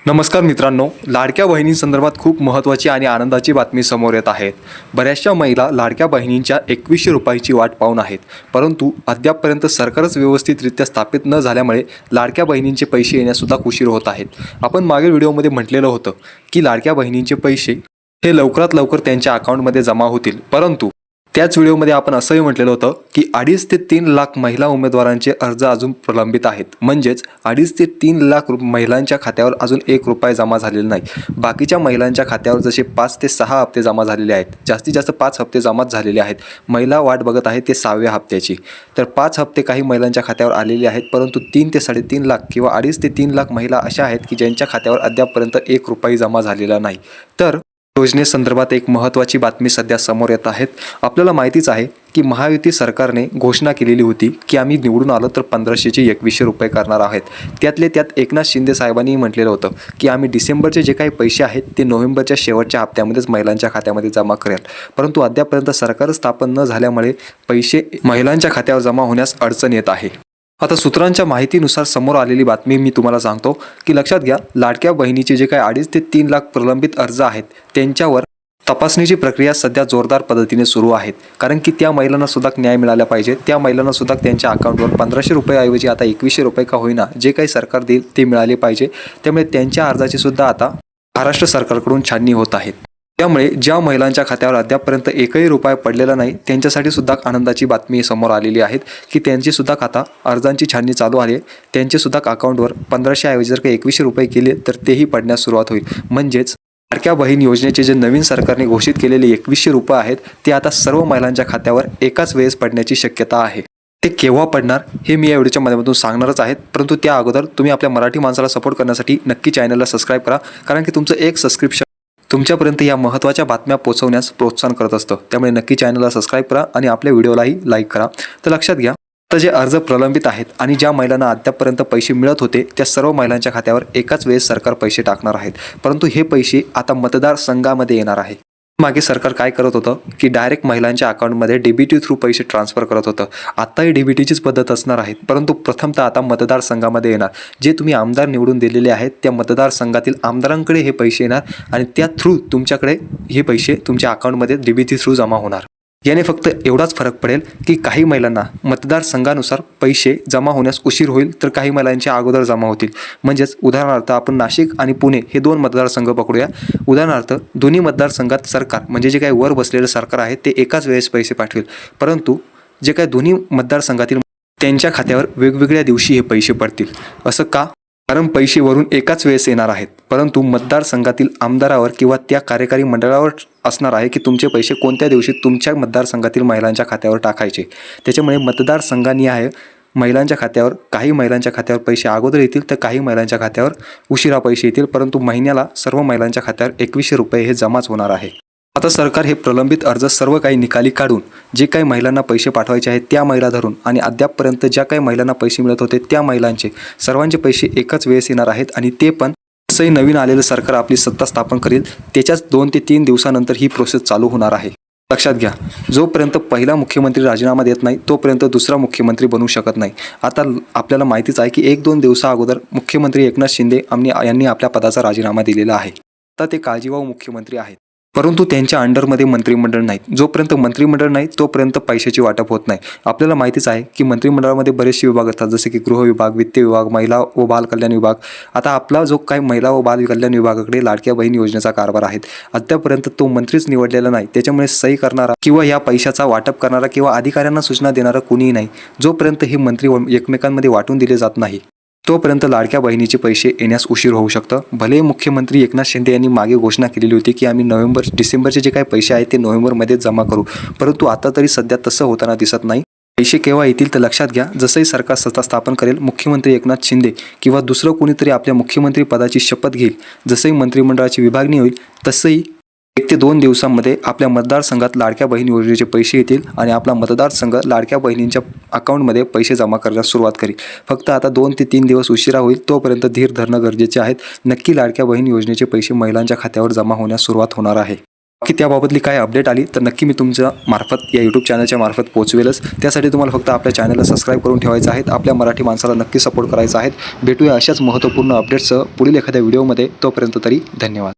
नमस्कार मित्रांनो, लाडक्या बहिणींसंदर्भात खूप महत्त्वाची आणि आनंदाची बातमी समोर येत आहेत. बऱ्याचशा महिला लाडक्या बहिणींच्या 2100 रुपयाची वाट पाहून आहेत, परंतु अद्यापपर्यंत सरकारच व्यवस्थितरित्या स्थापित न झाल्यामुळे लाडक्या बहिणींचे पैसे येण्यासुद्धा उशीर होत आहेत. आपण मागील व्हिडिओमध्ये म्हटलेलं होतं की लाडक्या बहिणींचे पैसे हे लवकरात लवकर त्यांच्या अकाउंटमध्ये जमा होतील, परंतु त्याच व्हिडिओमध्ये आपण असंही म्हटलेलं होतं की 2.5 ते 3 लाख महिला उमेदवारांचे अर्ज अजून प्रलंबित आहेत. म्हणजेच 2.5 ते 3 लाख महिलांच्या खात्यावर अजून 1 रुपया जमा झालेला नाही. बाकीच्या महिलांच्या खात्यावर जसे 5 ते 6 हप्ते जमा झालेले आहेत, जास्तीत जास्त 5 हप्ते जमाच झालेले आहेत. महिला वाट बघत आहेत ते 6व्या हप्त्याची. तर 5 हप्ते काही महिलांच्या खात्यावर आलेले आहेत, परंतु 3 ते 3.5 लाख किंवा 2.5 ते 3 लाख महिला अशा आहेत की ज्यांच्या खात्यावर अद्यापपर्यंत 1 रुपया जमा झालेला नाही. तर योजनेसंदर्भात एक महत्त्वाची बातमी सध्या समोर येत आहेत. आपल्याला माहितीच आहे की महायुती सरकारने घोषणा केलेली होती की आम्ही निवडून आलो तर 1500चे 2100 रुपये करणार आहेत. त्यातले त्यात एकनाथ शिंदे साहेबांनी म्हटलेलं होतं की आम्ही डिसेंबरचे जे काही पैसे आहेत ते नोव्हेंबरच्या शेवटच्या हप्त्यामध्येच महिलांच्या खात्यामध्ये जमा करेल. परंतु अद्यापर्यंत सरकार स्थापन न झाल्यामुळे पैसे महिलांच्या खात्यावर जमा होण्यास अडचण येत आहे. आता सूत्रांच्या माहितीनुसार समोर आलेली बातमी मी तुम्हाला सांगतो की लक्षात घ्या, लाडक्या बहिणीचे जे काही 2.5 ते 3 लाख प्रलंबित अर्ज आहेत त्यांच्यावर तपासणीची प्रक्रिया सध्या जोरदार पद्धतीने सुरू आहेत. कारण की त्या महिलांना सुद्धा न्याय मिळाला पाहिजे. त्या महिलांना सुद्धा त्यांच्या अकाउंटवर 1500 रुपयाऐवजी आता 2100 रुपये का होईना जे काही सरकार देईल ते मिळाले पाहिजे. त्यामुळे त्यांच्या अर्जाची सुद्धा आता महाराष्ट्र सरकारकडून छाननी होत आहेत. त्यामुळे ज्या महिलांच्या खात्यावर अद्यापपर्यंत 1ही रुपया पडलेला नाही त्यांच्यासाठी सुद्धा आनंदाची बातमी समोर आलेली आहे की त्यांची सुद्धा खाता अर्जांची छाननी चालू आहे. त्यांचे सुद्धा अकाउंटवर 1500 ऐवजी जर का 2100 रुपये केले तर तेही पडण्यास सुरुवात होईल. म्हणजेच लाडक्या बहीण योजनेचे जे नवीन सरकारने घोषित केलेले 2100 रुपये आहेत ते आता सर्व महिलांच्या खात्यावर एकाच वेळेस पडण्याची शक्यता आहे. ते केव्हा पडणार हे मी या व्हिडिओच्या माध्यमातून सांगणारच आहेत, परंतु त्या अगोदर तुम्ही आपल्या मराठी माणसाला सपोर्ट करण्यासाठी नक्की चॅनलला सबस्क्राईब करा. कारण की तुमचं एक सबस्क्रिप्शन तुमच्यापर्यंत या महत्त्वाच्या बातम्या पोहोचवण्यास प्रोत्साहन करत असतं. त्यामुळे नक्की चॅनलला सबस्क्राईब करा आणि आपल्या व्हिडिओलाही लाईक करा. तर लक्षात घ्या, आता जे अर्ज प्रलंबित आहेत आणि ज्या महिलांना अद्यापपर्यंत पैसे मिळत होते त्या सर्व महिलांच्या खात्यावर एकाच वेळेस सरकार पैसे टाकणार आहेत. परंतु हे पैसे आता मतदारसंघामध्ये येणार आहे. मागे सरकार काय करत होतं की डायरेक्ट महिलांच्या अकाउंटमध्ये डीबीटी थ्रू पैसे ट्रान्सफर करत होतं. आताही डीबीटीचीच पद्धत असणार आहे, परंतु प्रथमतः आता मतदारसंघामध्ये येणार. जे तुम्ही आमदार निवडून दिलेले आहेत त्या मतदारसंघातील आमदारांकडे हे पैसे येणार आणि त्या थ्रू तुमच्याकडे हे पैसे तुमच्या अकाउंटमध्ये डीबीटी थ्रू जमा होणार. याने फक्त एवढाच फरक पडेल की काही महिलांना मतदारसंघानुसार पैसे जमा होण्यास उशीर होईल तर काही महिलांच्या अगोदर जमा होतील. म्हणजेच उदाहरणार्थ आपण नाशिक आणि पुणे हे 2 मतदारसंघ पकडूया. उदाहरणार्थ दोन्ही मतदारसंघात सरकार म्हणजे जे काही वर बसलेलं सरकार आहे ते एकाच वेळेस पैसे पाठवेल, परंतु जे काही दोन्ही मतदारसंघातील त्यांच्या खात्यावर वेगवेगळ्या दिवशी हे पैसे पडतील. असं का? कारण पैसे वरून एकाच वेळेस येणार आहेत, परंतु मतदारसंघातील आमदारावर किंवा त्या कार्यकारी मंडळावर असणार आहे की तुमचे पैसे कोणत्या दिवशी तुमच्या मतदारसंघातील महिलांच्या खात्यावर टाकायचे. त्याच्यामुळे मतदारसंघानिहाय महिलांच्या खात्यावर काही महिलांच्या खात्यावर पैसे अगोदर येतील तर काही महिलांच्या खात्यावर उशिरा पैसे येतील, परंतु महिन्याला सर्व महिलांच्या खात्यावर 2100 रुपये हे जमाच होणार आहे. आता सरकार हे प्रलंबित अर्ज सर्व काही निकाली काढून जे काही महिलांना पैसे पाठवायचे आहेत त्या महिला धरून आणि अद्यापपर्यंत ज्या काही महिलांना पैसे मिळत होते त्या महिलांचे सर्वांचे पैसे एकाच वेळेस येणार आहेत. आणि ते पण जसंही नवीन आलेलं सरकार आपली सत्ता स्थापन करेल त्याच्याच 2 ते 3 दिवसानंतर ही प्रोसेस चालू होणार आहे. लक्षात घ्या, जोपर्यंत पहिला मुख्यमंत्री राजीनामा देत नाही तोपर्यंत दुसरा मुख्यमंत्री बनू शकत नाही. आता आपल्याला माहितीच आहे की 1-2 दिवसा अगोदर मुख्यमंत्री एकनाथ शिंदे यांनी आपल्या पदाचा राजीनामा दिलेला आहे. आता ते काळजीवाहू मुख्यमंत्री आहेत, परंतु त्यांच्या अंडरमध्ये मंत्रिमंडळ नाहीत. जोपर्यंत मंत्रिमंडळ नाही तोपर्यंत पैशाची वाटप होत नाही. आपल्याला माहितीच आहे की मंत्रिमंडळामध्ये बरेचसे विभाग असतात, जसे की गृह विभाग, वित्त विभाग, महिला व बाल कल्याण विभाग. आता आपला जो काही महिला व बाल कल्याण विभागाकडे लाडक्या बहीण योजनेचा कारभार आहे, अद्यापर्यंत तो मंत्रीच निवडलेला नाही. त्याच्यामुळे सही करणारा किंवा या पैशाचा वाटप करणारा किंवा अधिकाऱ्यांना सूचना देणारा कुणीही नाही. जोपर्यंत हे मंत्री एकमेकांमध्ये वाटून दिले जात नाही तोपर्यंत लाडक्या बहिणीचे पैसे येण्यास उशीर होऊ शकतं. भले मुख्यमंत्री एकनाथ शिंदे यांनी मागे घोषणा केलेली होती की आम्ही डिसेंबरचे जे काही पैसे आहेत ते नोव्हेंबरमध्ये जमा करू, परंतु आता तरी सध्या तसं होताना दिसत नाही. पैसे केव्हा येतील तर लक्षात घ्या, जसंही सरकार सत्ता स्थापन करेल, मुख्यमंत्री एकनाथ शिंदे किंवा दुसरं कोणीतरी आपल्या मुख्यमंत्री पदाची शपथ घेईल, जसंही मंत्रिमंडळाची विभागणी होईल तसंही 1 ते 2 दिवसांमध्ये आपल्या मतदारसंघात लाडक्या बहीण योजनेचे पैसे येतील आणि आपला मतदारसंघ लाडक्या बहिणींच्या अकाउंटमध्ये पैसे जमा करण्यास सुरुवात करेल. फक्त आता 2 ते 3 दिवस उशिरा होईल, तोपर्यंत धीर धरणं गरजेचे आहेत. नक्की लाडक्या बहीण योजनेचे पैसे महिलांच्या खात्यावर जमा होण्यास सुरुवात होणार आहे. की त्याबाबतली काय अपडेट आली तर नक्की मी तुमच्या मार्फत या यूट्यूब चॅनलच्या मार्फत पोहोचवेलच. त्यासाठी तुम्हाला फक्त आपल्या चॅनलला सबस्क्राईब करून ठेवायचं आहे. आपल्या मराठी माणसाला नक्की सपोर्ट करायचा आहे. भेटूया अशाच महत्त्वपूर्ण अपडेट्ससह पुढील एखाद्या व्हिडिओमध्ये. तोपर्यंत तरी धन्यवाद.